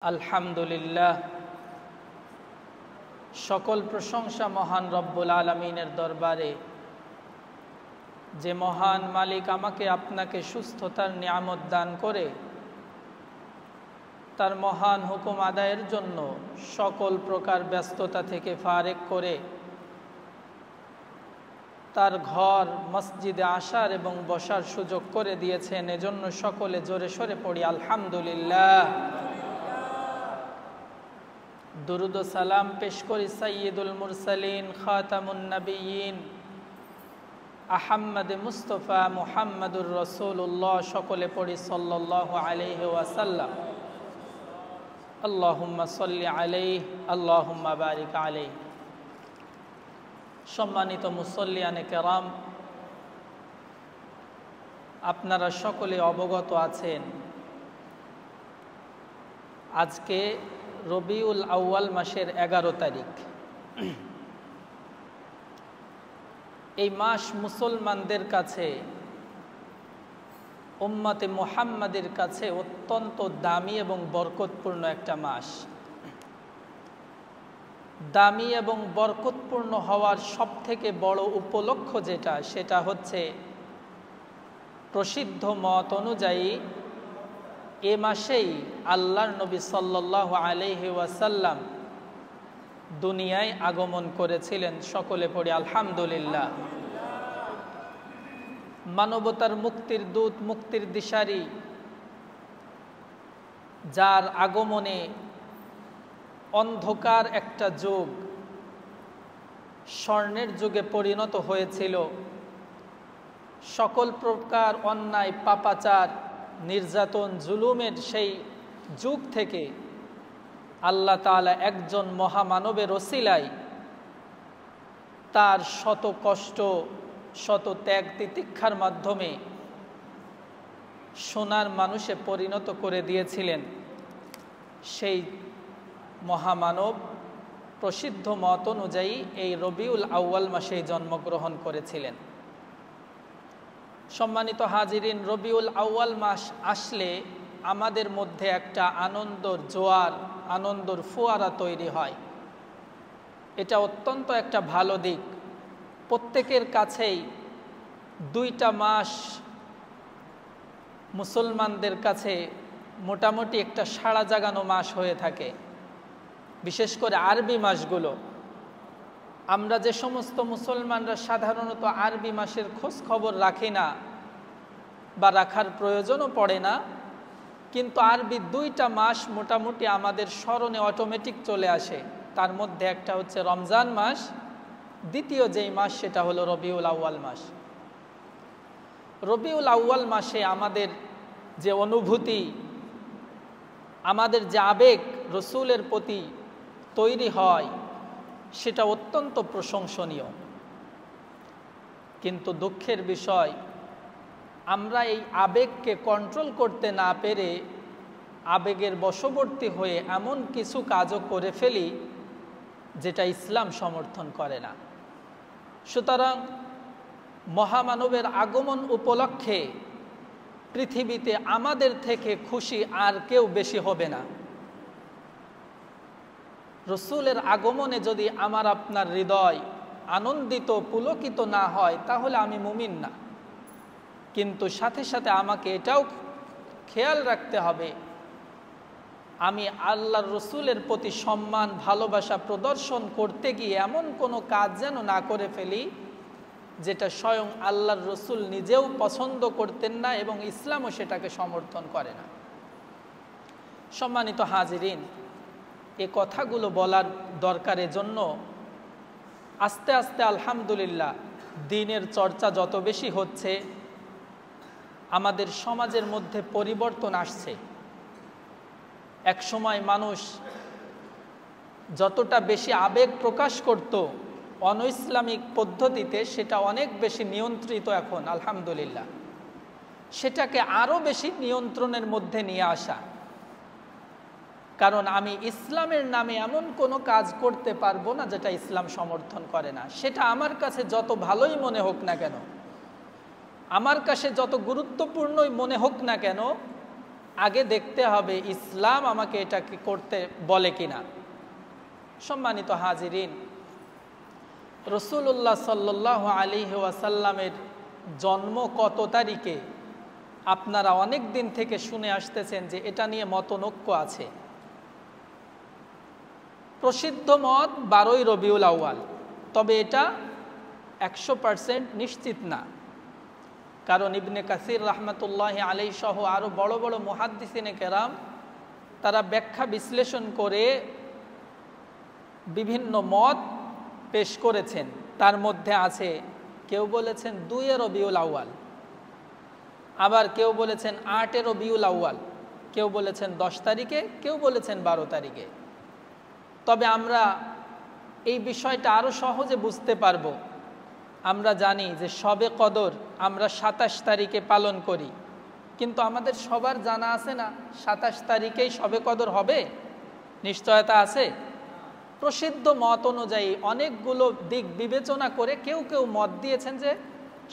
আলহামদুলিল্লাহ, সকল প্রশংসা মহান রব্বুল আলামিনের দরবারে, যে মহান মালিক আমাকে আপনাকে সুস্থতার নিয়ামত দান করে তার মহান হুকুম আদায়ের জন্য সকল প্রকার ব্যস্ততা থেকে ফারেক করে তার ঘর মসজিদে আসার এবং বসার সুযোগ করে দিয়েছেন। এজন্য সকলে জোরে সোরে পড়ি আলহামদুলিল্লাহ। দুরুদ ও সালাম পেশ করি সাইয়্যিদুল মুরসালিন খাতামুন নবিয়্যিন আহমদ মুস্তফা মুহাম্মদুর রাসূলুল্লাহ। সকলে পড়ি সাল্লাল্লাহু আলাইহি ওয়াসাল্লাম। আল্লাহুম্মা সাল্লি আলাইহি আল্লাহুম্মা বারিক আলাইহি। সম্মানিত মুসল্লিয়ানে কেরাম, আপনারা সকলে অবগত আছেন আজকে রবিউল আউয়াল মাসের 11 তারিখ। এই মাস মুসলমানদের কাছে, উম্মতে মুহাম্মাদের কাছে অত্যন্ত দামি এবং বরকতপূর্ণ একটা মাস। দামি এবং বরকতপূর্ণ হওয়ার সবথেকে বড় উপলক্ষ্য সেটা হচ্ছে প্রসিদ্ধ মত অনুযায়ী এ মাসেই আল্লাহর নবী সাল্লাল্লাহু আলাইহি ওয়াসাল্লাম দুনিয়ায় আগমন করেছিলেন। সকলে পড়ি আলহামদুলিল্লাহ। মানবতার মুক্তির দূত, মুক্তির দিশারি, যার আগমনে অন্ধকার একটা যুগ স্বর্ণের যুগে পরিণত হয়েছিল। সকল প্রকার অন্যায়, পাপাচার, নির্যাতন, জুলুমের সেই যুগ থেকে আল্লাহ তাআলা একজন মহামানবের ওসিলায় তার শত কষ্ট, শত ত্যাগ তিতিক্ষার মাধ্যমে সোনার মানুষে পরিণত করে দিয়েছিলেন। সেই মহামানব প্রসিদ্ধ মত অনুযায়ী এই রবিউল আউয়াল মাসে জন্মগ্রহণ করেছিলেন। সম্মানিত হাজিরিন, রবিউল আউয়াল মাস আসলে আমাদের মধ্যে একটা আনন্দর জোয়ার, আনন্দর ফোয়ারা তৈরি হয়। এটা অত্যন্ত একটা ভালো দিক। প্রত্যেকের কাছেই 2টা মাস মুসলমানদের কাছে মোটামুটি একটা সাড়া জাগানো মাস হয়ে থাকে। বিশেষ করে আরবি মাসগুলো, আমরা যে সমস্ত মুসলমানরা সাধারণত আরবি মাসের খোঁজ খবর রাখি না বা রাখার প্রয়োজনও পড়ে না, কিন্তু আরবি 2টা মাস মোটামুটি আমাদের স্মরণে অটোমেটিক চলে আসে। তার মধ্যে একটা হচ্ছে রমজান মাস, দ্বিতীয় যেই মাস সেটা হলো রবিউল আউয়াল মাস। রবিউল আউয়াল মাসে আমাদের যে অনুভূতি, আমাদের যে আবেগ রসূলের প্রতি তৈরি হয়, সেটা অত্যন্ত প্রশংসনীয়। কিন্তু দুঃখের বিষয়, আমরা এই আবেগকে কন্ট্রোল করতে না পেরে আবেগের বশবর্তী হয়ে এমন কিছু কাজও করে ফেলি যেটা ইসলাম সমর্থন করে না। সুতরাং মহামানবের আগমন উপলক্ষে পৃথিবীতে আমাদের থেকে খুশি আর কেউ বেশি হবে না। রসূলের আগমনে যদি আমার আপনার হৃদয় আনন্দিত, পুলকিত না হয়, তাহলে আমি মুমিন না। কিন্তু সাথে সাথে আমাকে এটাও খেয়াল রাখতে হবে, আমি আল্লাহর রসূলের প্রতি সম্মান, ভালোবাসা প্রদর্শন করতে গিয়ে এমন কোনো কাজ যেন না করে ফেলি যেটা স্বয়ং আল্লাহর রসূল নিজেও পছন্দ করতেন না এবং ইসলামও সেটাকে সমর্থন করে না। সম্মানিত হাজিরিন, এ কথাগুলো বলার দরকারের জন্য আস্তে আস্তে আলহামদুলিল্লাহ দ্বীনের চর্চা যত বেশি হচ্ছে, আমাদের সমাজের মধ্যে পরিবর্তন আসছে। এক সময় মানুষ যতটা বেশি আবেগ প্রকাশ করত অনৈসলামিক পদ্ধতিতে, সেটা অনেক বেশি নিয়ন্ত্রিত এখন আলহামদুলিল্লাহ। সেটাকে আরও বেশি নিয়ন্ত্রণের মধ্যে নিয়ে আসা। কারণ আমি ইসলামের নামে এমন কোনো কাজ করতে পারবো না যেটা ইসলাম সমর্থন করে না। সেটা আমার কাছে যত ভালোই মনে হোক না কেন, আমার কাছে যত গুরুত্বপূর্ণই মনে হোক না কেন, আগে দেখতে হবে ইসলাম আমাকে এটাকে করতে বলে কিনা। সম্মানিত হাজিরিন, রাসূলুল্লাহ সাল্লাল্লাহু আলাইহি ওয়াসাল্লামের জন্ম কত তারিখে আপনারা অনেক দিন থেকে শুনে আসতেছেন যে এটা নিয়ে মতনৈক্য আছে। প্রসিদ্ধ মত 12ই রবিউল আউয়াল, তবে এটা 100% নিশ্চিত না। কারণ ইবনে কাসির রাহমাতুল্লাহি আলাইহি সহ আরও বড় বড় মুহাদ্দিসিনে কেরাম তারা ব্যাখ্যা বিশ্লেষণ করে বিভিন্ন মত পেশ করেছেন। তার মধ্যে আছে কেউ বলেছেন 2 রবিউল আউয়াল, আবার কেউ বলেছেন 8 রবিউল আউয়াল, কেউ বলেছেন 10 তারিখে, কেউ বলেছেন 12 তারিখে। তবে আমরা এই বিষয়টা আরও সহজে বুঝতে পারবো। আমরা জানি যে শবে কদর আমরা 27 তারিখে পালন করি, কিন্তু আমাদের সবার জানা আছে না 27 তারিখেই শবে কদর হবে? নিশ্চয়তা আছে? প্রসিদ্ধ মত অনুযায়ী অনেকগুলো দিক বিবেচনা করে কেউ কেউ মত দিয়েছেন যে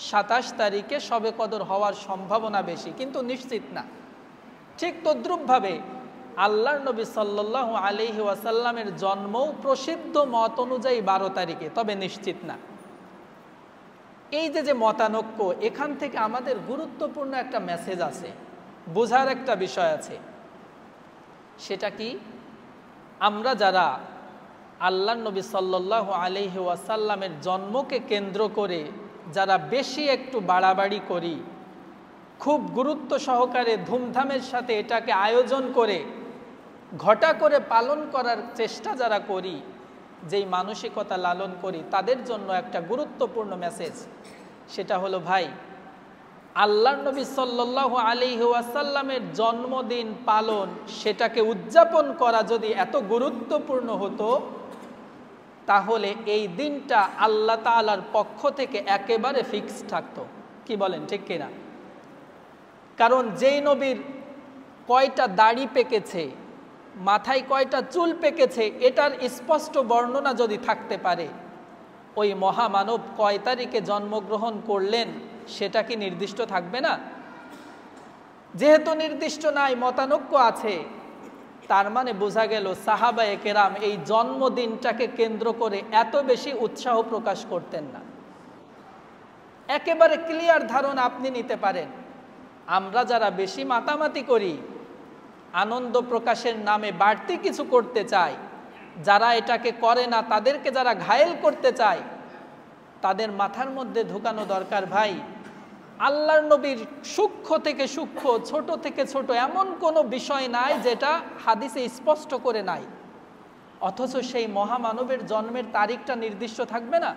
27 তারিখে শবে কদর হওয়ার সম্ভাবনা বেশি, কিন্তু নিশ্চিত না। ঠিক তদ্রূপভাবে আল্লাহর নবী সাল্লাল্লাহু আলাইহি ওয়াসাল্লামের জন্মও প্রসিদ্ধ মত অনুযায়ী 12 তারিখে, তবে নিশ্চিত না। এই যে মতানৈক্য, এখান থেকে আমাদের গুরুত্বপূর্ণ একটা মেসেজ আছে, বোঝার একটা বিষয় আছে। সেটা কি? আমরা যারা আল্লাহর নবী সাল্লাল্লাহু আলাইহি ওয়াসাল্লামের জন্মকে কেন্দ্র করে যারা বেশি একটু বাড়াবাড়ি করি, খুব গুরুত্ব সহকারে ধুমধামের সাথে এটাকে আয়োজন করে ঘটা করে পালন করার চেষ্টা যারা করি, যেই মানসিকতা লালন করি, তাদের জন্য একটা গুরুত্বপূর্ণ মেসেজ। সেটা হলো, ভাই, আল্লাহর নবী সাল্লাল্লাহু আলাইহি ওয়াসাল্লামের জন্মদিন পালন, সেটাকে উদযাপন করা যদি এত গুরুত্বপূর্ণ হতো, তাহলে এই দিনটা আল্লাহ তাআলার পক্ষ থেকে একেবারে ফিক্স থাকতো। কি বলেন, ঠিক কিনা? কারণ যেই নবীর কয়টা দাড়ি পেকেছে, মাথায় কয়টা চুল পেকেছে, এটার স্পষ্ট বর্ণনা যদি থাকতে পারে, ওই মহামানব কয় তারিখে জন্মগ্রহণ করলেন সেটা কি নির্দিষ্ট থাকবে না? যেহেতু নির্দিষ্ট নাই, মতানৈক্য আছে, তার মানে বোঝা গেল সাহাবায়ে কেরাম এই জন্মদিনটাকে কেন্দ্র করে এত বেশি উৎসাহ প্রকাশ করতেন না। একেবারে ক্লিয়ার ধারণা আপনি নিতে পারেন। আমরা যারা বেশি মাতামাতি করি, আনন্দ প্রকাশের নামে বাড়তি কিছু করতে চাই, যারা এটাকে করে না তাদেরকে যারা ঘায়েল করতে চায়, তাদের মাথার মধ্যে ঢুকানো দরকার, ভাই, আল্লাহর নবীর সূক্ষ্ম থেকে সূক্ষ্ম, ছোট থেকে ছোট এমন কোনো বিষয় নাই যেটা হাদিসে স্পষ্ট করে নাই, অথচ সেই মহামানবের জন্মের তারিখটা নির্দিষ্ট থাকবে না।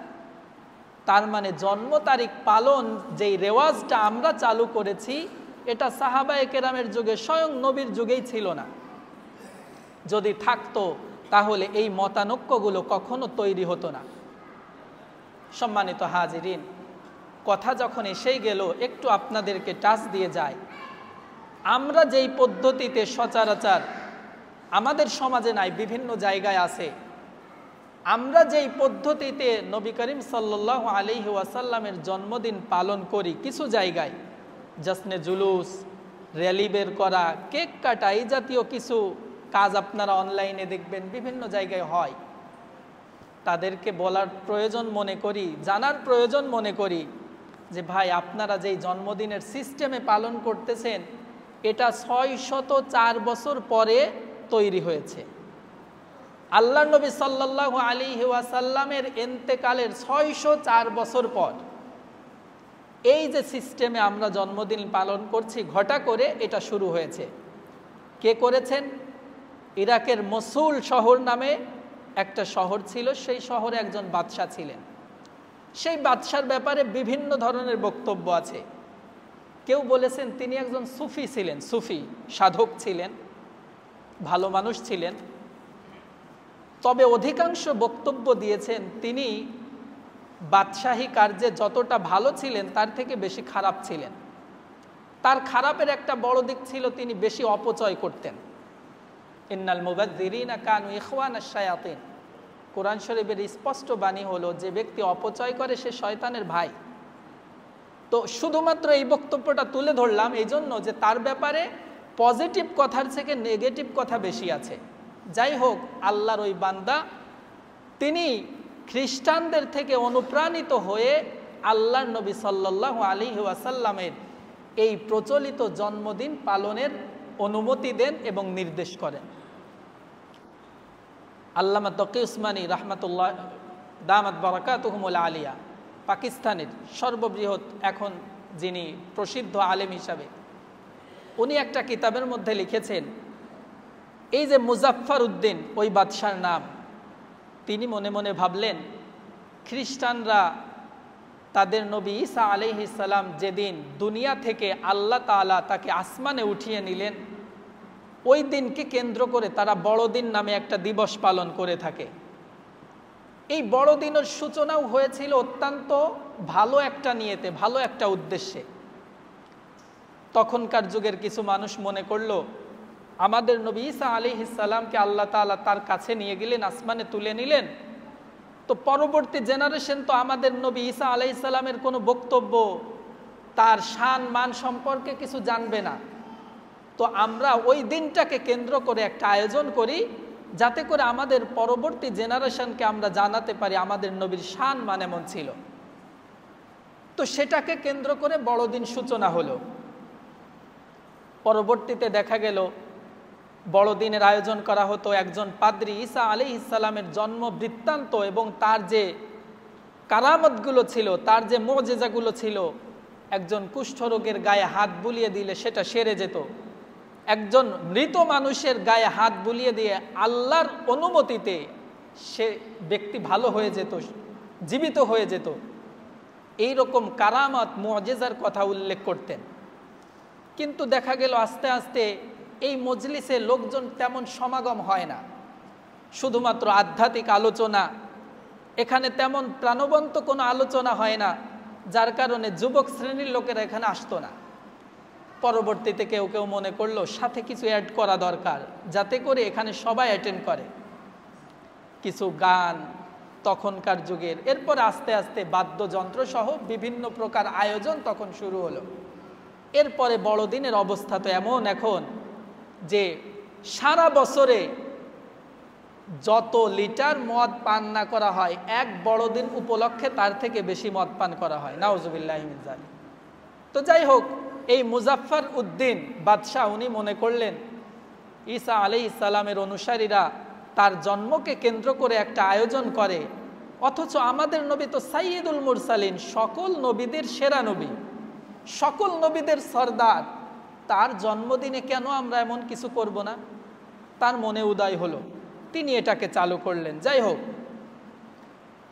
তার মানে জন্ম তারিখ পালন যেই রেওয়াজটা আমরা চালু করেছি, এটা সাহাবায়ে কেরামের যুগে, স্বয়ং নবীর যুগেই ছিল না। যদি থাকতো তাহলে এই মতানৈক্যগুলো কখনো তৈরি হতো না। সম্মানিত হাজিরিন, কথা যখন এসেই গেল, একটু আপনাদেরকে টাচ দিয়ে যায়। আমরা যেই পদ্ধতিতে সচরাচর আমাদের সমাজে নাই, বিভিন্ন জায়গায় আছে, আমরা যেই পদ্ধতিতে নবী করিম সাল্লাল্লাহু আলাইহি ওয়াসাল্লামের জন্মদিন পালন করি, কিছু জায়গায় জশ্নে জুলুস, র্যালি বের করা, কেক কাটা, এই জাতীয় কিছু কাজ আপনারা অনলাইনে দেখবেন বিভিন্ন জায়গায় হয়। তাদেরকে বলার প্রয়োজন মনে করি, জানার প্রয়োজন মনে করি যে ভাই, আপনারা যেই জন্মদিনের সিস্টেমে পালন করতেছেন, এটা 604 বছর পরে তৈরি হয়েছে। আল্লাহর নবী সাল্লাল্লাহু আলাইহি ওয়াসাল্লামের ইন্তেকালের 604 বছর পর এই যে সিস্টেমে আমরা জন্মদিন পালন করছি, ঘটা করে এটা শুরু হয়েছে। কে করেছেন? ইরাকের মসুল শহর নামে একটা শহর ছিল, সেই শহরে একজন বাদশাহ ছিলেন। সেই বাদশার ব্যাপারে বিভিন্ন ধরনের বক্তব্য আছে। কেউ বলেছেন তিনি একজন সুফি ছিলেন, সুফি সাধক ছিলেন, ভালো মানুষ ছিলেন। তবে অধিকাংশ বক্তব্য দিয়েছেন তিনি বাদশাহী কার্যে যতটা ভালো ছিলেন তার থেকে বেশি খারাপ ছিলেন। তার খারাপের একটা বড় দিক ছিল তিনি বেশি অপচয় করতেন। ইন্নাল মুবাযযিরিনা কানু ইখওয়ানাশ শায়াতিন, কোরআন শরীফের স্পষ্ট বাণী হলো, যে ব্যক্তি অপচয় করে সে শয়তানের ভাই। তো শুধুমাত্র এই বক্তব্যটা তুলে ধরলাম এই জন্য যে তার ব্যাপারে পজিটিভ কথার থেকে নেগেটিভ কথা বেশি আছে। যাই হোক, আল্লাহর ওই বান্দা তিনি খ্রিস্টানদের থেকে অনুপ্রাণিত হয়ে আল্লাহর নবী সাল্লাল্লাহু আলাইহি ওয়াসাল্লামের এই প্রচলিত জন্মদিন পালনের অনুমতি দেন এবং নির্দেশ করেন। আল্লামা তকি উসমানী রাহমাতুল্লাহ দামাত বারাকাতুহুমুল আলিয়া, পাকিস্তানের সর্ববৃহৎ এখন যিনি প্রসিদ্ধ আলেম হিসাবে, উনি একটা কিতাবের মধ্যে লিখেছেন, এই যে মুজাফফর উদ্দিন ওই বাদশার নাম, তিনি মনে মনে ভাবলেন খ্রিস্টানরা তাদের নবী ঈসা আলাইহিস সালাম যেদিন দুনিয়া থেকে আল্লাহ তাআলা তাকে আসমানে উঠিয়ে নিলেন, ওই দিনকে কেন্দ্র করে তারা বড়দিন নামে একটা দিবস পালন করে থাকে। এই বড়দিনের সূচনাও হয়েছিল অত্যন্ত ভালো একটা নিয়তে, ভালো একটা উদ্দেশ্যে। তখনকার যুগের কিছু মানুষ মনে করলো আমাদের নবী ঈসা আলাইহিস সালামকে আল্লাহ তাআলা তার কাছে নিয়ে গেলেন, আসমানে তুলে নিলেন, তো পরবর্তী জেনারেশন তো আমাদের নবী ঈসা আলাইহিস সালামের কোনো বক্তব্য, তার শান মান সম্পর্কে কিছু জানবে না। তো আমরা ওই দিনটাকে কেন্দ্র করে একটা আয়োজন করি, যাতে করে আমাদের পরবর্তী জেনারেশনকে আমরা জানাতে পারি আমাদের নবীর শান মান এমন ছিল। তো সেটাকে কেন্দ্র করে বড়দিন সূচনা হলো। পরবর্তীতে দেখা গেল বড়দিনের আয়োজন করা হতো একজন পাদ্রী ঈসা আলাইহিস সালামের জন্ম বৃত্তান্ত এবং তার যে কারামতগুলো ছিল, তার যে মুজিজাগুলো ছিল, একজন কুষ্ঠরোগের গায়ে হাত বুলিয়ে দিলে সেটা সেরে যেত, একজন মৃত মানুষের গায়ে হাত বুলিয়ে দিয়ে আল্লাহর অনুমতিতে সে ব্যক্তি ভালো হয়ে যেত, জীবিত হয়ে যেত। এই রকম কারামত মুজিজার কথা উল্লেখ করতেন। কিন্তু দেখা গেল আস্তে আস্তে এই মজলিসে লোকজন তেমন সমাগম হয় না, শুধুমাত্র আধ্যাত্মিক আলোচনা, এখানে তেমন প্রাণবন্ত কোনো আলোচনা হয় না, যার কারণে যুবক শ্রেণীর লোকেরা এখানে আসতো না। পরবর্তীতে কেউ কেউ মনে করলো সাথে কিছু অ্যাড করা দরকার, যাতে করে এখানে সবাই অ্যাটেন্ড করে, কিছু গান তখনকার যুগের। এরপর আস্তে আস্তে বাদ্যযন্ত্র সহ বিভিন্ন প্রকার আয়োজন তখন শুরু হলো। এরপরে বড়দিনের অবস্থা তো এমন এখন যে সারা বছরে যত লিটার মদ পান না করা হয়, এক বড়দিন উপলক্ষে তার থেকে বেশি মদ পান করা হয়, নাউজুবিল্লাহি মিন যালিক। তো যাই হোক, এই মুজাফফর উদ্দিন বাদশাহ উনি মনে করলেন ঈসা আলাইহিস সালামের অনুসারীরা তার জন্মকে কেন্দ্র করে একটা আয়োজন করে, অথচ আমাদের নবী তো সাইয়্যিদুল মুরসালিন, সকল নবীদের সেরা নবী, সকল নবীদের সরদার, তার জন্মদিনে কেন আমরা এমন কিছু করব না? তার মনে উদয় হলো, তিনি এটাকে চালু করলেন। যাই হোক,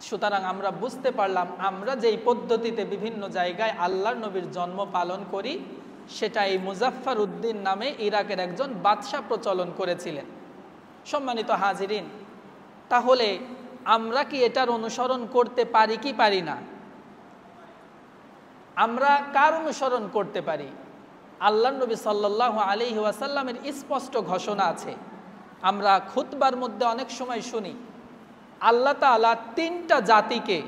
সুতরাং আমরা বুঝতে পারলাম আমরা যেই পদ্ধতিতে বিভিন্ন জায়গায় আল্লাহর নবীর জন্ম পালন করি, সেটা এই মুজাফফর উদ্দিন নামে ইরাকের একজন বাদশাহ প্রচলন করেছিলেন। সম্মানিত হাজিরিন, তাহলে আমরা কি এটার অনুসরণ করতে পারি কি পারি না? আমরা কার অনুসরণ করতে পারি? আল্লাহর নবী সাল্লাল্লাহু আলাইহি ওয়াসাল্লামের স্পষ্ট ঘোষণা আছে। আমরা খুতবার মধ্যে অনেক সময় শুনি আল্লাহ তাআলা তিনটা জাতিকে,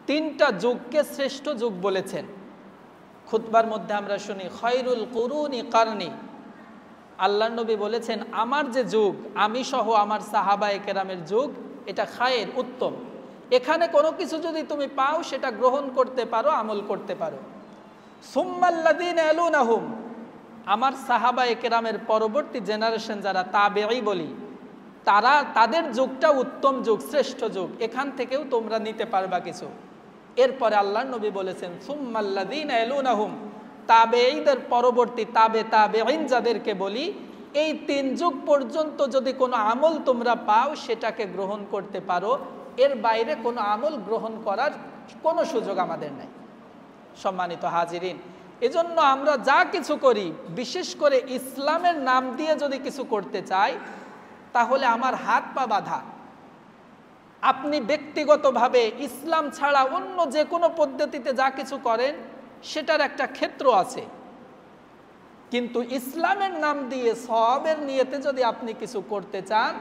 তিনটা যুগকে শ্রেষ্ঠ যুগ বলেছেন। খুতবার মধ্যে আমরা শুনি খায়রুল কুরুনি কারনি, আল্লাহর নবী বলেছেন আমার যে যুগ, আমি সহ আমার সাহাবায়ে কেরামের যুগ, এটা খায়ের, উত্তম। এখানে কোনো কিছু যদি তুমি পাও সেটা গ্রহণ করতে পারো, আমল করতে পারো। সুম্মাল্লাযীনা ইয়ালুনাহুম, আমার সাহাবায়ে কেরামের পরবর্তী জেনারেশন যারা তাবেঈ বলি, তারা, তাদের যুগটা উত্তম যুগ, শ্রেষ্ঠ যুগ, এখান থেকেও তোমরা নিতে পারবা কিছু। এরপরে আল্লাহর নবী বলেছেন সুম্মাল্লাযীনা ইয়ালুনাহুম, তাবেঈদের পরবর্তী তাবেঈন যাদেরকে বলি, এই তিন যুগ পর্যন্ত যদি কোনো আমল তোমরা পাও সেটাকে গ্রহণ করতে পারো, এর বাইরে কোনো আমল গ্রহণ করার কোনো সুযোগ আমাদের নাই। সম্মানিত হাজিরিন, এজন্য আমরা যা কিছু করি, বিশেষ করে ইসলামের নাম দিয়ে যদি কিছু করতে চাই, তাহলে আমার হাত পা বাঁধা। আপনি ব্যক্তিগতভাবে ইসলাম ছাড়া অন্য যে কোনো পদ্ধতিতে যা কিছু করেন সেটার একটা ক্ষেত্র আছে, কিন্তু ইসলামের নাম দিয়ে সওয়াবের নিয়তে যদি আপনি কিছু করতে চান,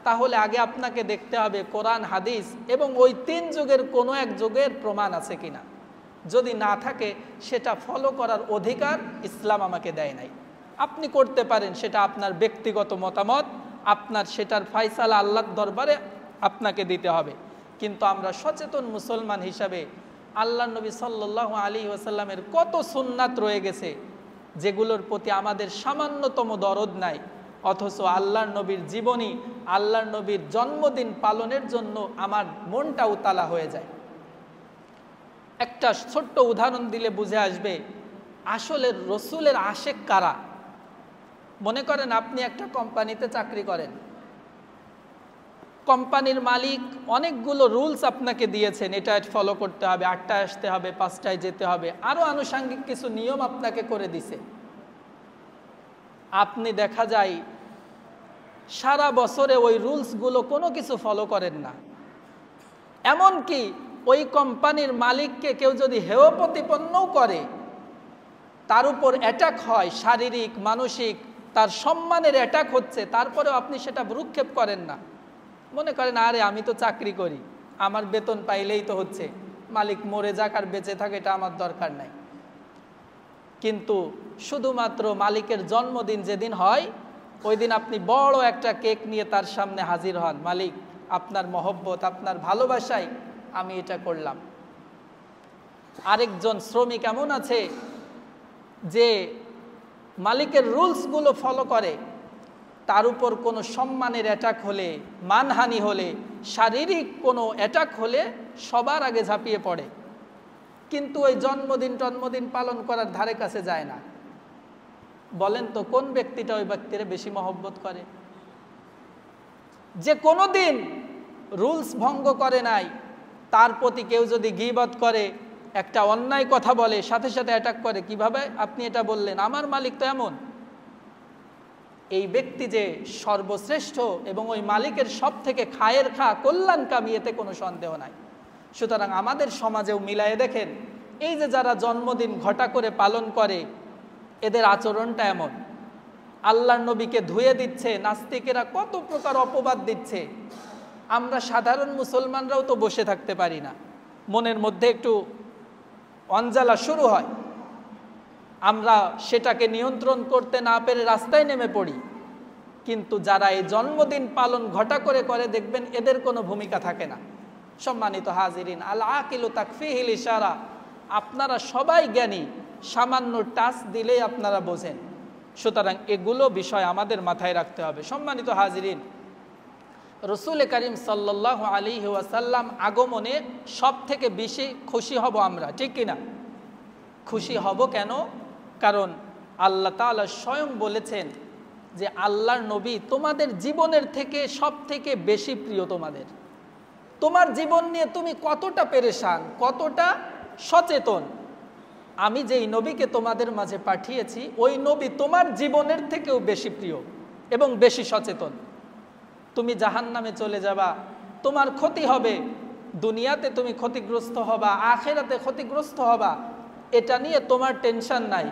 তাহলে আগে আপনাকে দেখতে হবে কোরআন হাদিস এবং ওই তিন যুগের কোনো এক যুগের প্রমাণ আছে কিনা। যদি না থাকে সেটা ফলো করার অধিকার ইসলাম আমাকে দেয় নাই। আপনি করতে পারেন, সেটা আপনার ব্যক্তিগত মতামত, আপনার সেটার ফয়সালা আল্লাহর দরবারে আপনাকে দিতে হবে। কিন্তু আমরা সচেতন মুসলমান হিসাবে আল্লাহর নবী সাল্লাল্লাহু আলাইহি ওয়াসাল্লামের কত সুন্নাত রয়ে গেছে যেগুলোর প্রতি আমাদের সামান্যতম দরদ নাই, অথচ আল্লাহর নবীর জীবনী, আল্লাহর নবীর জন্মদিন পালনের জন্য আমার মনটা উতালা হয়ে যায়। একটা ছোট্ট উদাহরণ দিলে বুঝে আসবে আসলে রসুলের আশেক কারা। মনে করেন আপনি একটা কোম্পানিতে চাকরি করেন, কোম্পানির মালিক অনেকগুলো রুলস আপনাকে দিয়েছেন, এটা ফলো করতে হবে, 8টায় আসতে হবে, 5টায় যেতে হবে, আরও আনুষঙ্গিক কিছু নিয়ম আপনাকে করে দিছে। আপনি দেখা যায় সারা বছরে ওই রুলসগুলো কোনো কিছু ফলো করেন না। এমনকি ওই কোম্পানির মালিককে কেউ যদি হেয় প্রতিপন্নও করে, তার উপর অ্যাটাক হয়, শারীরিক মানসিক তার সম্মানের অ্যাটাক হচ্ছে, তারপরেও আপনি সেটা ভ্রুক্ষেপ করেন না। মনে করেন আরে আমি তো চাকরি করি, আমার বেতন পাইলেই তো হচ্ছে, মালিক মরে যাক আর বেঁচে থাকে এটা আমার দরকার নাই। কিন্তু শুধুমাত্র মালিকের জন্মদিন যেদিন হয় ওই দিন আপনি বড় একটা কেক নিয়ে তার সামনে হাজির হন, মালিক আপনার মহব্বত, আপনার ভালোবাসায় আমি এটা করলাম। আরেকজন শ্রমিক এমন আছে যে মালিকের রুলসগুলো ফলো করে, তার উপর কোনো সম্মানের অ্যাটাক হলে, মানহানি হলে, শারীরিক কোনো অ্যাটাক হলে সবার আগে ঝাঁপিয়ে পড়ে, কিন্তু ওই জন্মদিন পালন করার ধারে কাছে যায় না। বলেন তো কোন ব্যক্তিটা ওই ব্যক্তির বেশি মহব্বত করে? যে কোনো দিন রুলস ভঙ্গ করে নাই, তার প্রতি কেউ যদি গীবত করে, একটা অন্যায় কথা বলে, সাথে সাথে অ্যাটাক করে, কিভাবে আপনি এটা বললেন, আমার মালিক তো এমন। এই ব্যক্তি যে সর্বশ্রেষ্ঠ এবং ওই মালিকের সব থেকে খায়ের কল্যাণকামী, এতে কোনো সন্দেহ নাই। সুতরাং আমাদের সমাজেও মিলায়ে দেখেন, এই যে যারা জন্মদিন ঘটা করে পালন করে, এদের আচরণটা এমন। আল্লাহর নবীকে ধুয়ে দিচ্ছে, নাস্তিকেরা কত প্রকার অপবাদ দিচ্ছে, আমরা সাধারণ মুসলমানরাও তো বসে থাকতে পারি না, মনের মধ্যে একটু অঞ্জালা শুরু হয়, আমরা সেটাকে নিয়ন্ত্রণ করতে না পেরে রাস্তায় নেমে পড়ি। কিন্তু যারা এই জন্মদিন পালন ঘটা করে করে, দেখবেন এদের কোনো ভূমিকা থাকে না। সম্মানিত হাজিরিন, আল আকিলু তাকফিহিল ইশারা, আপনারা সবাই জ্ঞানী, সামান্য টাচ দিলেই আপনারা বোঝেন। সুতরাং এগুলো বিষয় আমাদের মাথায় রাখতে হবে। সম্মানিত হাজিরিন, রসুল করিম সাল্লাল্লাহু আলাইহি ওয়াসাল্লাম আগমনে সব থেকে বেশি খুশি হব আমরা, ঠিক কিনা? খুশি হব কেন? কারণ আল্লাহ তাআলা স্বয়ং বলেছেন যে আল্লাহর নবী তোমাদের জীবনের থেকে সব থেকে বেশি প্রিয় তোমাদের। তোমার জীবন নিয়ে তুমি কতটা পেরেশান, কতটা সচেতন, আমি যেই নবীকে তোমাদের মাঝে পাঠিয়েছি ওই নবী তোমার জীবনের থেকেও বেশি প্রিয় এবং বেশি সচেতন। তুমি জাহান্নামে চলে যাবা, তোমার ক্ষতি হবে, দুনিয়াতে তুমি ক্ষতিগ্রস্ত হবা, আখিরাতে ক্ষতিগ্রস্ত হবা, এটা নিয়ে তোমার টেনশন নাই।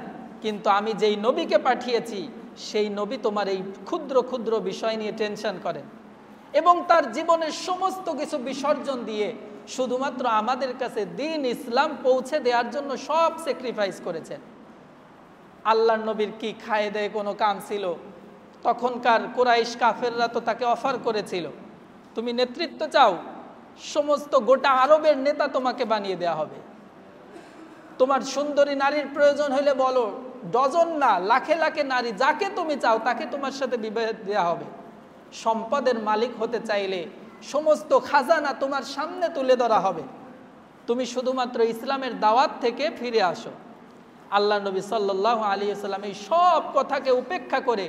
কিন্তু আমি যেই নবীকে পাঠিয়েছি সেই নবী তোমার এই ক্ষুদ্র ক্ষুদ্র বিষয় নিয়ে টেনশন করেন এবং তার জীবনের সমস্ত কিছু বিসর্জন দিয়ে শুধুমাত্র আমাদের কাছে দ্বীন ইসলাম পৌঁছে দেওয়ার জন্য সব স্যাক্রিফাইস করেছেন। আল্লাহর নবীর কি খায়ে দেয় কোনো কাম ছিল? তখনকার কুরাইশ কাফেররা তো তাকে অফার করেছিল, তুমি নেতৃত্ব চাও, সমস্ত গোটা আরবের নেতা তোমাকে বানিয়ে দেয়া হবে, তোমার সুন্দরী নারীর প্রয়োজন হলে বলো, ডজন না লাখে লাখে নারী, যাকে তুমি চাও তাকে তোমার সাথে বিবাহ দেওয়া হবে। সম্পদের মালিক হতে চাইলে সমস্ত খাজানা তোমার সামনে তুলে ধরা হবে, তুমি শুধুমাত্র ইসলামের দাওয়াত থেকে ফিরে আসো। আল্লাহ নবী সাল্লাল্লাহু আলাইহি ওয়াসাল্লাম এই সব কথাকে উপেক্ষা করে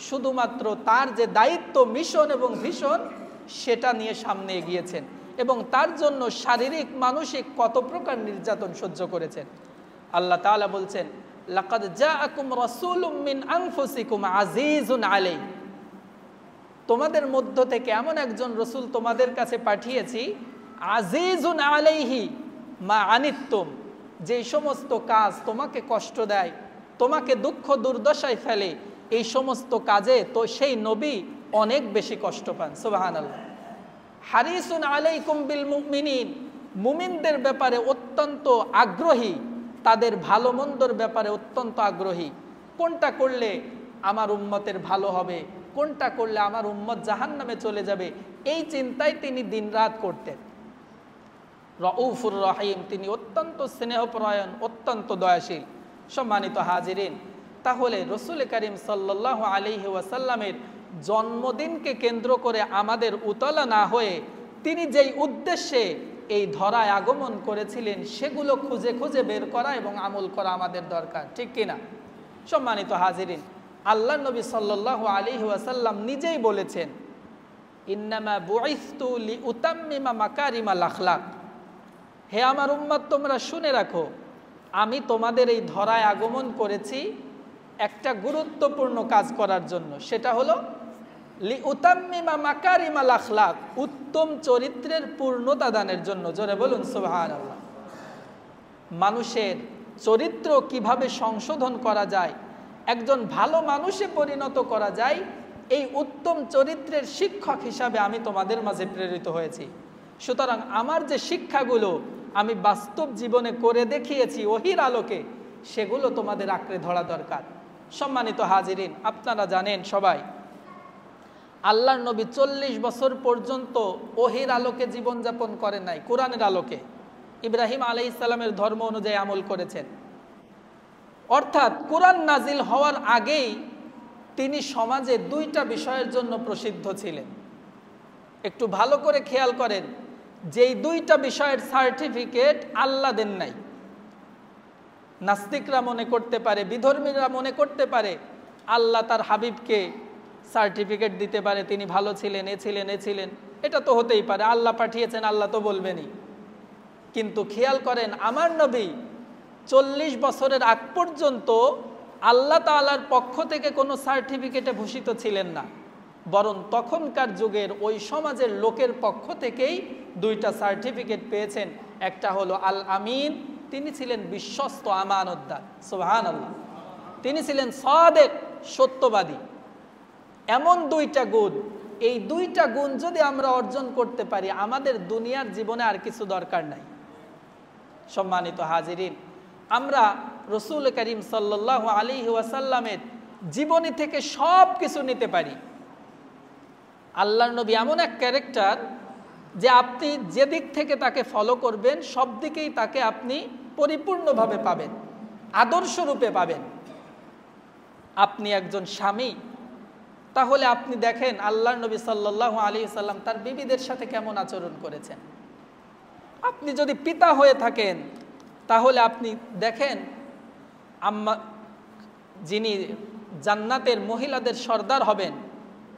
শুধুমাত্র তার যে দায়িত্ব, মিশন এবং ভিশন, সেটা নিয়ে সামনে এগিয়েছেন এবং তার জন্য শারীরিক মানসিক কত প্রকার নির্যাতন সহ্য করেছেন। আল্লাহ তাআলা বলছেন, লাকাদ জাআকুম রাসূলুম মিন আনফুসিকুম আজিজুন আলাইহি, তোমাদের মধ্য থেকে এমন একজন রসুল তোমাদের কাছে পাঠিয়েছি, আজিজুন আলাইহি মা আনিতুম, যে সমস্ত কাজ তোমাকে কষ্ট দেয়, তোমাকে দুঃখ দুর্দশায় ফেলে, এই সমস্ত কাজে তো সেই নবী অনেক বেশি কষ্ট পান। সুবহানাল্লাহ। হারিসুন আলাইকুম বিল মুমিনিন, মুমিনদের ব্যাপারে অত্যন্ত আগ্রহী, তাদের ভালো মন্দর ব্যাপারে অত্যন্ত আগ্রহী। কোনটা করলে আমার উম্মতের ভালো হবে, কোনটা করলে আমার উম্মত জাহান্নামে চলে যাবে, এই চিন্তায় তিনি দিনরাত করতেন। রউফুর রহিম, তিনি অত্যন্ত স্নেহপরায়ণ, অত্যন্ত দয়াশীল। সম্মানিত হাজিরিন, তাহলে রসুল করিম সাল্লাল্লাহু আলাইহি ওয়াসাল্লামের জন্মদিনকে কেন্দ্র করে আমাদের উতলা না হয়ে তিনি যেই উদ্দেশ্যে এই ধরায় আগমন করেছিলেন সেগুলো খুঁজে খুঁজে বের করা এবং আমল করা আমাদের দরকার, ঠিক কিনা? সম্মানিত হাজিরিন, আল্লাহ নবী সাল্লাল্লাহু আলাইহি ওয়াসাল্লাম নিজেই বলেছেন, ইন্নামা বুইসতু লিউতাম্মিমা মাকারিমাল আখলাক, হে আমার উম্মত তোমরা শুনে রাখো, আমি তোমাদের এই ধরায় আগমন করেছি একটা গুরুত্বপূর্ণ কাজ করার জন্য, সেটা হলো লিউতাম্মিমা মাকারিমাল আখলাক, উত্তম চরিত্রের পূর্ণতা দানের জন্য। জোরে বলুন সুবহানাল্লাহ। মানুষের চরিত্র কিভাবে সংশোধন করা যায়, একজন ভালো মানুষে পরিণত করা যায়, এই উত্তম চরিত্রের শিক্ষক হিসাবে আমি তোমাদের মাঝে প্রেরিত হয়েছি। সুতরাং আমার যে শিক্ষাগুলো আমি বাস্তব জীবনে করে দেখিয়েছি ওহির আলোকে, সেগুলো তোমাদের আঁকড়ে ধরা দরকার। সম্মানিত হাজিরিন, আপনারা জানেন সবাই, আল্লাহর নবী 40 বছর পর্যন্ত ওহির আলোকে জীবনযাপন করেন নাই, কোরআনের আলোকে। ইব্রাহিম আলাইহিস সালামের ধর্ম অনুযায়ী আমল করেছেন। অর্থাৎ কোরআন নাজিল হওয়ার আগেই তিনি সমাজে দুইটা বিষয়ের জন্য প্রসিদ্ধ ছিলেন। একটু ভালো করে খেয়াল করেন, যেই দুইটা বিষয়ের সার্টিফিকেট আল্লাহ দেন নাই। নাস্তিকরা মনে করতে পারে, বিধর্মীরা মনে করতে পারে আল্লাহ তার হাবিবকে সার্টিফিকেট দিতে পারে তিনি ভালো ছিলেন, এ ছিলেন, এ ছিলেন। এটা তো হতেই পারে, আল্লাহ পাঠিয়েছেন, আল্লাহ তো বলবেনই। কিন্তু খেয়াল করেন, আমার নবী 40 বছরের আগ পর্যন্ত আল্লাহ তাআলার পক্ষ থেকে কোনো সার্টিফিকেটে ভূষিত ছিলেন না, বরং তখনকার যুগের ওই সমাজের লোকের পক্ষ থেকেই দুইটা সার্টিফিকেট পেয়েছেন। একটা হলো আল আমিন, তিনি ছিলেন বিশ্বস্ত আমানতদার, সুবহানাল্লাহ। তিনি ছিলেন সাদেক, সত্যবাদী। এমন দুইটা গুণ, এই দুইটা গুণ যদি আমরা অর্জন করতে পারি, আমাদের দুনিয়ার জীবনে আর কিছু দরকার নাই। সম্মানিত হাজিরিন, আমরা রসুল করিম সাল্লাল্লাহু আলাইহি ওয়াসাল্লামের জীবনী থেকে সব কিছু নিতে পারি। আল্লাহর নবী এমন এক ক্যারেক্টার যে আপনি যে দিক থেকে তাকে ফলো করবেন সব দিকেই তাকে আপনি পরিপূর্ণভাবে পাবেন, আদর্শরূপে পাবেন। আপনি একজন স্বামী, তাহলে আপনি দেখেন আল্লাহর নবী সাল্লাল্লাহু আলাইহি ওয়াসাল্লাম তার বিবিদের সাথে কেমন আচরণ করেছেন। আপনি যদি পিতা হয়ে থাকেন, তাহলে আপনি দেখেন আম্মা, যিনি জান্নাতের মহিলাদের সর্দার হবেন,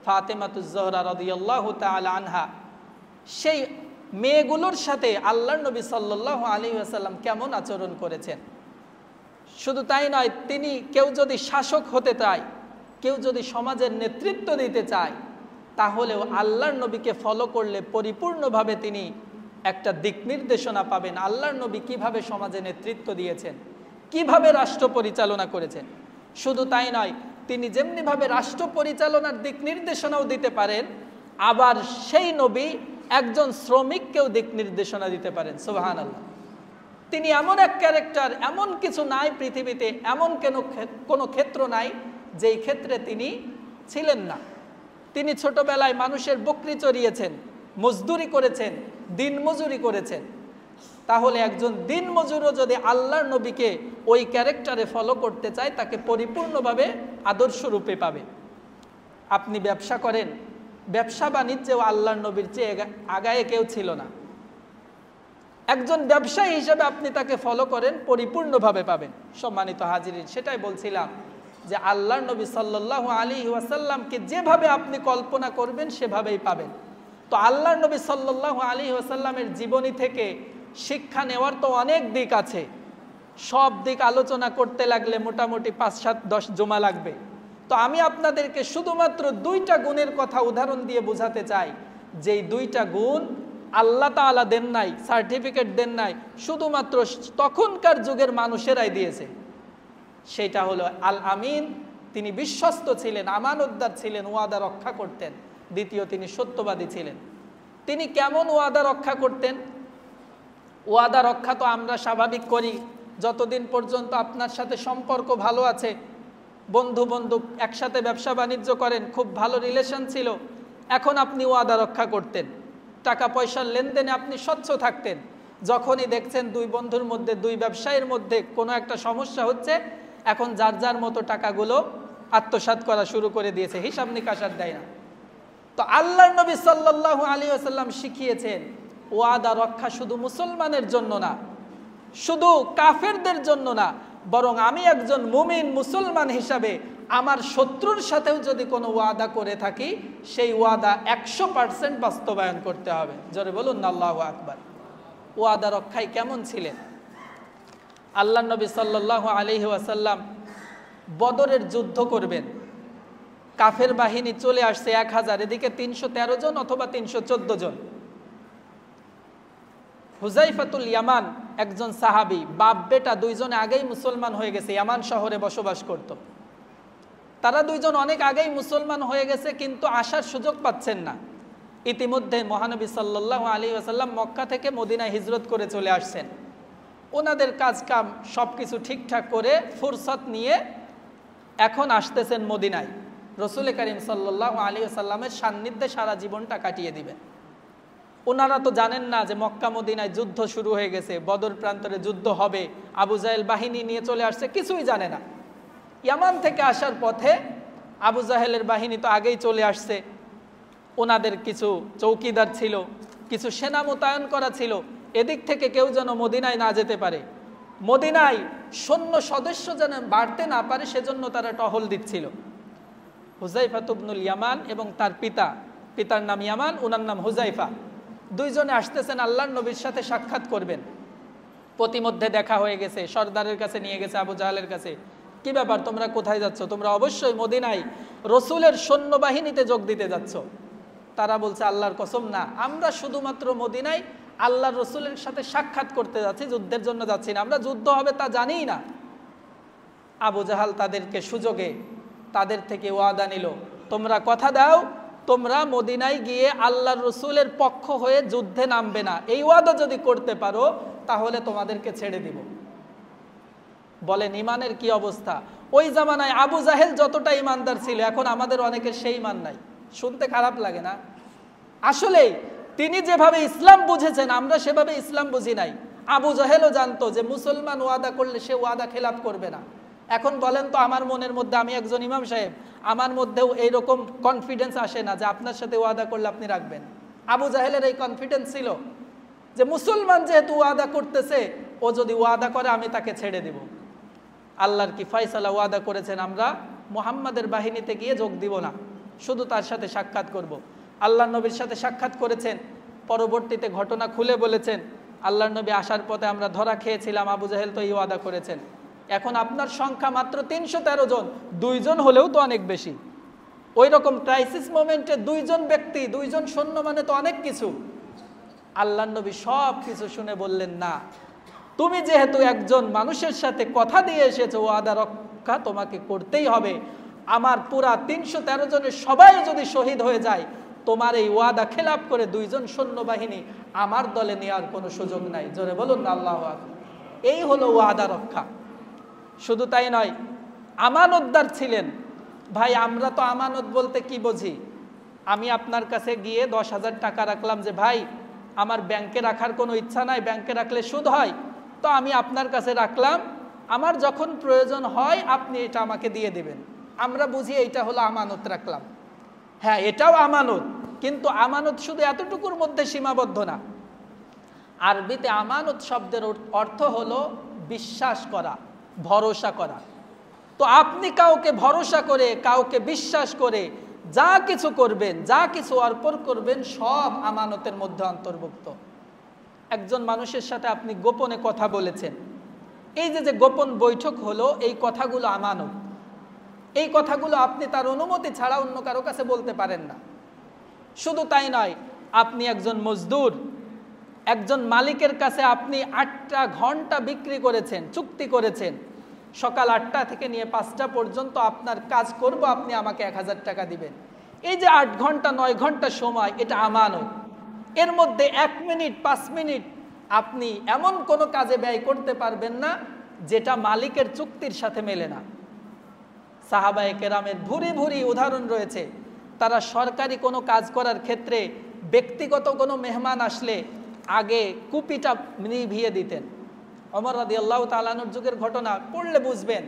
ফাতেমাতুজ জোহরা রাদিয়াল্লাহু তাআলা আনহা, সেই মেয়েগুলোর সাথে আল্লাহর নবী সাল্লাল্লাহু আলাইহি ওয়াসাল্লাম কেমন আচরণ করেছেন। শুধু তাই নয়, তিনি কেউ যদি শাসক হতে চায়, কেউ যদি সমাজের নেতৃত্ব দিতে চায়, তাহলেও আল্লাহর নবীকে ফলো করলে পরিপূর্ণভাবে তিনি একটা দিক নির্দেশনা পাবেন। আল্লাহর নবী কিভাবে সমাজে নেতৃত্ব দিয়েছেন, কিভাবে রাষ্ট্র পরিচালনা করেছেন। শুধু তাই নয়, তিনি যেমনিভাবে রাষ্ট্র পরিচালনার দিক নির্দেশনাও দিতে পারেন, আবার সেই নবী একজন শ্রমিককেও দিক নির্দেশনা দিতে পারেন, সুবহানাল্লাহ। তিনি এমন এক ক্যারেক্টার, এমন কিছু নাই পৃথিবীতে, এমন কোনো ক্ষেত্র নাই যেই ক্ষেত্রে তিনি ছিলেন না। তিনি ছোটবেলায় মানুষের বকরি চড়িয়েছেন, মজদুরি করেছেন, দিনমজুরি করেছেন। তাহলে একজন দিনমজুরও যদি আল্লাহর নবীকে ওই ক্যারেক্টারে ফলো করতে চায়, তাকে পরিপূর্ণভাবে আদর্শরূপে পাবে। আপনি ব্যবসা করেন, ব্যবসা বাণিজ্যেও আল্লাহর নবীর চেয়ে আগায়ে কেউ ছিল না। একজন ব্যবসায়ী হিসেবে আপনি তাকে ফলো করেন, পরিপূর্ণভাবে পাবেন। সম্মানিত হাজিরিন, সেটাই বলছিলাম যে আল্লাহর নবী সাল্লাল্লাহু আলাইহি ওয়াসাল্লামকে যেভাবে আপনি কল্পনা করবেন সেভাবেই পাবেন। তো আল্লাহর নবী সাল্লাল্লাহু আলাইহি ওয়াসাল্লামের জীবনী থেকে শিক্ষা নেওয়ার তো অনেক দিক আছে, সব দিক আলোচনা করতে লাগলে মোটামুটি 5-7-10 জমা লাগবে। তো আমি আপনাদেরকে শুধুমাত্র দুইটা গুণের কথা উদাহরণ দিয়ে বোঝাতে চাই, যেই দুইটা গুণ আল্লাহ তাআলা দেন নাই, সার্টিফিকেট দেন নাই, শুধুমাত্র তখনকার যুগের মানুষেরাই দিয়েছে। সেটা হলো আল আমিন, তিনি বিশ্বস্ত ছিলেন, আমানতদার ছিলেন, ওয়াদা রক্ষা করতেন। দ্বিতীয়, তিনি সত্যবাদী ছিলেন। তিনি কেমন ওয়াদা রক্ষা করতেন? ওয়াদা রক্ষা তো আমরা স্বাভাবিক করি, যতদিন পর্যন্ত আপনার সাথে সম্পর্ক ভালো আছে, বন্ধু বন্ধু একসাথে ব্যবসা বাণিজ্য করেন, খুব ভালো রিলেশন ছিল, এখন আপনি ওয়াদা রক্ষা করতেন, টাকা পয়সার লেনদেনে আপনি স্বচ্ছ থাকতেন। যখনই দেখছেন দুই বন্ধুর মধ্যে, দুই ব্যবসায়ীর মধ্যে কোনো একটা সমস্যা হচ্ছে, এখন যার যার মতো টাকাগুলো আত্মসাৎ করা শুরু করে দিয়েছে, হিসাব নিকাশ আর দেয় না। তো আল্লাহর নবী সাল্লাল্লাহু আলাইহি ওয়াসাল্লাম শিখিয়েছেন ওয়াদা রক্ষা শুধু মুসলমানের জন্য না, শুধু কাফেরদের জন্য না, বরং আমি একজন মুমিন মুসলমান হিসাবে আমার শত্রুর সাথেও যদি কোনো ওয়াদা করে থাকি, সেই ওয়াদা 100% বাস্তবায়ন করতে হবে। জোরে বলুন না আল্লাহু আকবার। ওয়াদা রক্ষায় কেমন ছিলেন আল্লাহর নবী সাল্লাল্লাহু আলাইহি ওয়াসাল্লাম? বদরের যুদ্ধ করবেন, কাফের বাহিনী চলে আসছে 1000, এদিকে 313 জন অথবা 314 জন। হুজাইফাতুল ইয়ামান একজন সাহাবী, বাপ বেটা দুইজনে আগেই মুসলমান হয়ে গেছে, ইয়ামান শহরে বসবাস করত। তারা দুইজন অনেক আগেই মুসলমান হয়ে গেছে, কিন্তু আসার সুযোগ পাচ্ছেন না। ইতিমধ্যে মহানবী সাল্লাল্লাহু আলাইহি ওয়াসাল্লাম মক্কা থেকে মদিনায় হিজরত করে চলে আসছেন। ওনাদের কাজ কাম সব কিছু ঠিকঠাক করে ফুরসত নিয়ে এখন আসতেছেন মদিনায়। রসুল করিম সাল্লাল্লাহু আলাইহি ওয়াসাল্লামের সান্নিধ্যে সারা জীবনটা কাটিয়ে দিবেন। ওনারা তো জানেন না যে মক্কা মদিনায় যুদ্ধ শুরু হয়ে গেছে, বদর প্রান্তরে যুদ্ধ হবে, আবু জাহেল বাহিনী নিয়ে চলে আসছে, কিছুই জানে না। ইয়ামান থেকে আসার পথে আবু জাহেলের বাহিনী তো আগেই চলে আসছে, ওনাদের কিছু চৌকিদার ছিল, কিছু সেনা মোতায়েন করা ছিল, এদিক থেকে কেউ যেন মদিনায় না যেতে পারে, মদিনায় সৈন্য সদস্য যেন বাড়তে না পারে, সেজন্য তারা টহল দিচ্ছিল। হুজাইফা ইবনুল ইয়ামান এবং তার পিতার নাম ইয়ামান, ওনার নাম হুজাইফা, দুইজনে আসতেছেন আল্লাহর নবীর সাথে সাক্ষাৎ করবেন। প্রতিমধ্যে দেখা হয়ে গেছে, সর্দারের কাছে নিয়ে গেছে, আবু জাহেলের কাছে। কি ব্যাপার, তোমরা কোথায় যাচ্ছ? তোমরা অবশ্যই মদিনায় রসুলের সৈন্যবাহিনীতে যোগ দিতে যাচ্ছ। তারা বলছে আল্লাহর কসম না, আমরা শুধুমাত্র মদিনায় আল্লাহর রসুলের সাথে সাক্ষাৎ করতে যাচ্ছি, যুদ্ধের জন্য যাচ্ছি না, আমরা যুদ্ধ হবে তা জানিই না। আবু জাহাল তাদেরকে সুযোগে তাদের থেকে ওয়াদা নিল, তোমরা কথা দাও তোমরা মদিনায় গিয়ে আল্লাহর রসুলের পক্ষ হয়ে যুদ্ধে নামবে না, এই ওয়াদা যদি করতে পারো তাহলে তোমাদেরকে ছেড়ে দিব। বলেন ইমানের কি অবস্থা! ওই জামানায় আবু জাহেল যতটা ইমানদার ছিল, এখন আমাদের অনেকের সেই ইমান নাই। শুনতে খারাপ লাগে না? আসলে তিনি যেভাবে ইসলাম বুঝেছেন আমরা সেভাবে ইসলাম বুঝি নাই। আবু জাহেলও জানতো যে মুসলমান ওয়াদা করলে সে ওয়াদা খেলাপ করবে না। এখন বলেন তো, আমার মনের মধ্যে, আমি একজন ইমাম সাহেব, আমার মধ্যেও এইরকম কনফিডেন্স আসে না যে আপনার সাথে ওয়াদা করলে আপনি রাখবেন। আবু জাহেলের এই কনফিডেন্স ছিল যে মুসলমান যেহেতু ওয়াদা করতেছে, ও যদি ওয়াদা করে আমি তাকে ছেড়ে দেব। আল্লাহর কি ফয়সালা, ওয়াদা করেছেন আমরা মুহাম্মাদের বাহিনীতে গিয়ে যোগ দিব না, শুধু তার সাথে সাক্ষাৎ করব। আল্লাহর নবীর সাথে সাক্ষাৎ করেছেন, পরবর্তীতে ঘটনা খুলে বলেছেন আল্লাহর নবী আসার পথে আমরা ধরা খেয়েছিলাম, আবু জাহেল তো এই ওয়াদা করেছেন। এখন আপনার সংখ্যা মাত্র 313 জন, 2 জন হলেও তো অনেক বেশি। ওই রকম ক্রাইসিস মোমেন্টে 2 জন ব্যক্তি, 2 জন সৈন্য মানে তো অনেক কিছু। আল্লাহর নবী সব কিছু শুনে বললেন, না, তুমি যেহেতু একজন মানুষের সাথে কথা দিয়ে এসেছো, ওয়াদা রক্ষা তোমাকে করতেই হবে। আমার পুরা 313 জনের সবাই যদি শহীদ হয়ে যায়, তোমার এই ওয়াদা খেলাপ করে 2 জন সৈন্যবাহিনী আমার দলে নেওয়ার কোনো সুযোগ নাই। জোরে বলুন না আল্লাহু আকবার। এই হলো ওয়াদা রক্ষা। শুধু তাই নয়, আমানতদার ছিলেন। ভাই, আমরা তো আমানত বলতে কি বুঝি? আমি আপনার কাছে গিয়ে 10,000 টাকা রাখলাম, যে ভাই আমার ব্যাংকে রাখার কোনো ইচ্ছা নাই, ব্যাংকে রাখলে সুদ হয়, তো আমি আপনার কাছে রাখলাম, আমার যখন প্রয়োজন হয় আপনি এটা আমাকে দিয়ে দেবেন। আমরা বুঝি এইটা হলো আমানত রাখলাম। হ্যাঁ, এটাও আমানত, কিন্তু আমানত শুধু এতটুকুর মধ্যে সীমাবদ্ধ না। আরবিতে আমানত শব্দের অর্থ হলো বিশ্বাস করা, ভরসা করা। তো আপনি কাউকে ভরসা করে, কাউকে বিশ্বাস করে যা কিছু করবেন, যা কিছু অর্পণ করবেন, সব আমানতের মধ্যে অন্তর্ভুক্ত। একজন মানুষের সাথে আপনি গোপনে কথা বলেছেন, এই যে গোপন বৈঠক হলো, এই কথাগুলো আমানত। এই কথাগুলো আপনি তার অনুমতি ছাড়া অন্য কারো কাছে বলতে পারেন না। শুধু তাই নয়, আপনি একজন মজদুর, একজন মালিকের কাছে আপনি 8টা ঘন্টা বিক্রি করেছেন, চুক্তি করেছেন, সকাল 8টা থেকে নিয়ে 5টা পর্যন্ত আপনার কাজ করব, আপনি আমাকে 1000 টাকা দিবেন। এই যে 8 ঘন্টা 9 ঘন্টা সময়, এটা আমানত। এর মধ্যে 1 মিনিট 5 মিনিট আপনি এমন কোনো কাজে ব্যয় করতে পারবেন না যেটা মালিকের চুক্তির সাথে মেলে না। সাহাবায়ে কেরামের ভুরি ভুরি উদাহরণ রয়েছে। তারা সরকারি কোনো কাজ করার ক্ষেত্রে ব্যক্তিগত কোনো মেহমান আসলে আগে কুপিটা নিভিয়ে দিতেন। ওমর রাদিয়াল্লাহু তাআলা আনহুর যুগের ঘটনা, পড়লে বুঝবেন।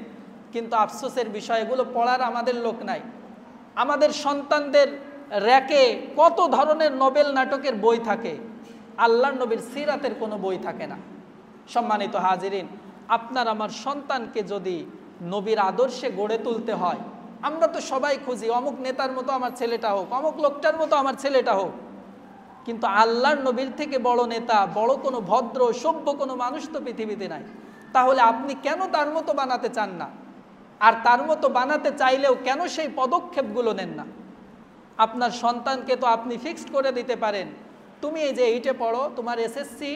কিন্তু আফসোসের বিষয়, এগুলো পড়ার আমাদের লোক নাই। আমাদের সন্তানদের র্যাকে কত ধরনের নোবেল নাটকের বই থাকে, আল্লাহর নবীর সিরাতের কোনো বই থাকে না। সম্মানিত হাজিরিন, আপনার আমার সন্তানকে যদি নবীর আদর্শে গড়ে তুলতে হয়, আমরা তো সবাই খুঁজি অমুক নেতার মতো আমার ছেলেটা হোক, অমুক লোকটার মতো আমার ছেলেটা হোক, কিন্তু আল্লাহর নবীর থেকে বড় নেতা, বড় কোনো ভদ্র সভ্য কোনো মানুষ তো পৃথিবীতে নাই। তাহলে আপনি কেন তার মতো বানাতে চান না? আর তার মতো বানাতে চাইলেও কেন সেই পদক্ষেপগুলো নেন না? আপনার সন্তানকে তো আপনি ফিক্সড করে দিতে পারেন, তুমি এই যে 8-এ পড়ো, তোমার এসএসসি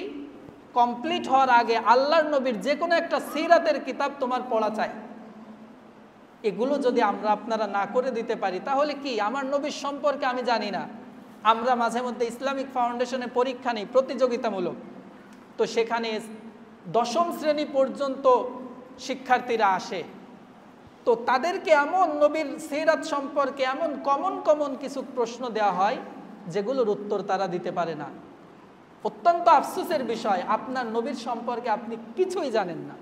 কমপ্লিট হওয়ার আগে আল্লাহর নবীর যে কোনো একটা সিরাতের কিতাব তোমার পড়া চাই। এগুলো যদি আমরা আপনারা না করে দিতে পারি, তাহলে কি আমার নবীর সম্পর্কে আমি জানি না? আমরা মাঝে মধ্যে ইসলামিক ফাউন্ডেশনে পরীক্ষা নিই প্রতিযোগিতামূলক, তো সেখানে 10ম শ্রেণী পর্যন্ত শিক্ষার্থীরা আসে, তো তাদেরকে এমন নবীর সিরাত সম্পর্কে এমন কমন কিছু প্রশ্ন দেওয়া হয় যেগুলোর উত্তর তারা দিতে পারে না। অত্যন্ত আফসোসের বিষয়, আপনার নবীর সম্পর্কে আপনি কিছুই জানেন না,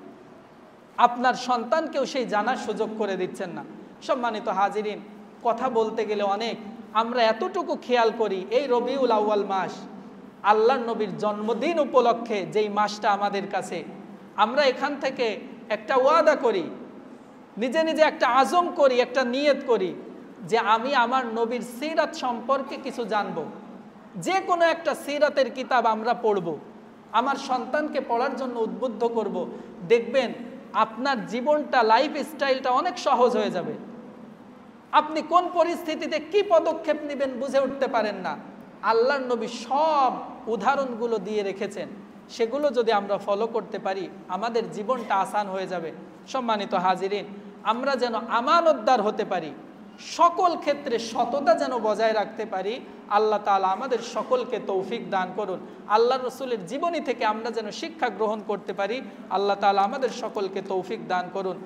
আপনার সন্তানকেও সেই জানার সুযোগ করে দিচ্ছেন না। সম্মানিত হাজিরিন, কথা বলতে গেলে অনেক, আমরা এতটুকু খেয়াল করি, এই রবিউল আউয়াল মাস আল্লাহর নবীর জন্মদিন উপলক্ষে যেই মাসটা আমাদের কাছে, আমরা এখান থেকে একটা ওয়াদা করি, নিজে নিজে একটা আজম করি, একটা নিয়ত করি যে আমি আমার নবীর সিরাত সম্পর্কে কিছু জানবো। যে কোনো একটা সিরাতের কিতাব আমরা পড়ব, আমার সন্তানকে পড়ার জন্য উদ্বুদ্ধ করব। দেখবেন আপনার জীবনটা, লাইফ স্টাইলটা অনেক সহজ হয়ে যাবে। আপনি কোন পরিস্থিতিতে কি পদক্ষেপ নেবেন বুঝে উঠতে পারেন না। আল্লাহর নবী সব উদাহরণগুলো দিয়ে রেখেছেন, সেগুলো যদি আমরা ফলো করতে পারি আমাদের জীবনটা আসান হয়ে যাবে। সম্মানিত হাজিরিন, আমরা যেন আমানতদার হতে পারি, সকল ক্ষেত্রে সততা যেন বজায় রাখতে পারি, আল্লাহ তাআলা আমাদের সকলকে তৌফিক দান করুন। আল্লাহ রসুলের জীবনী থেকে আমরা যেন শিক্ষা গ্রহণ করতে পারি, আল্লাহ তাআলা আমাদের সকলকে তৌফিক দান করুন।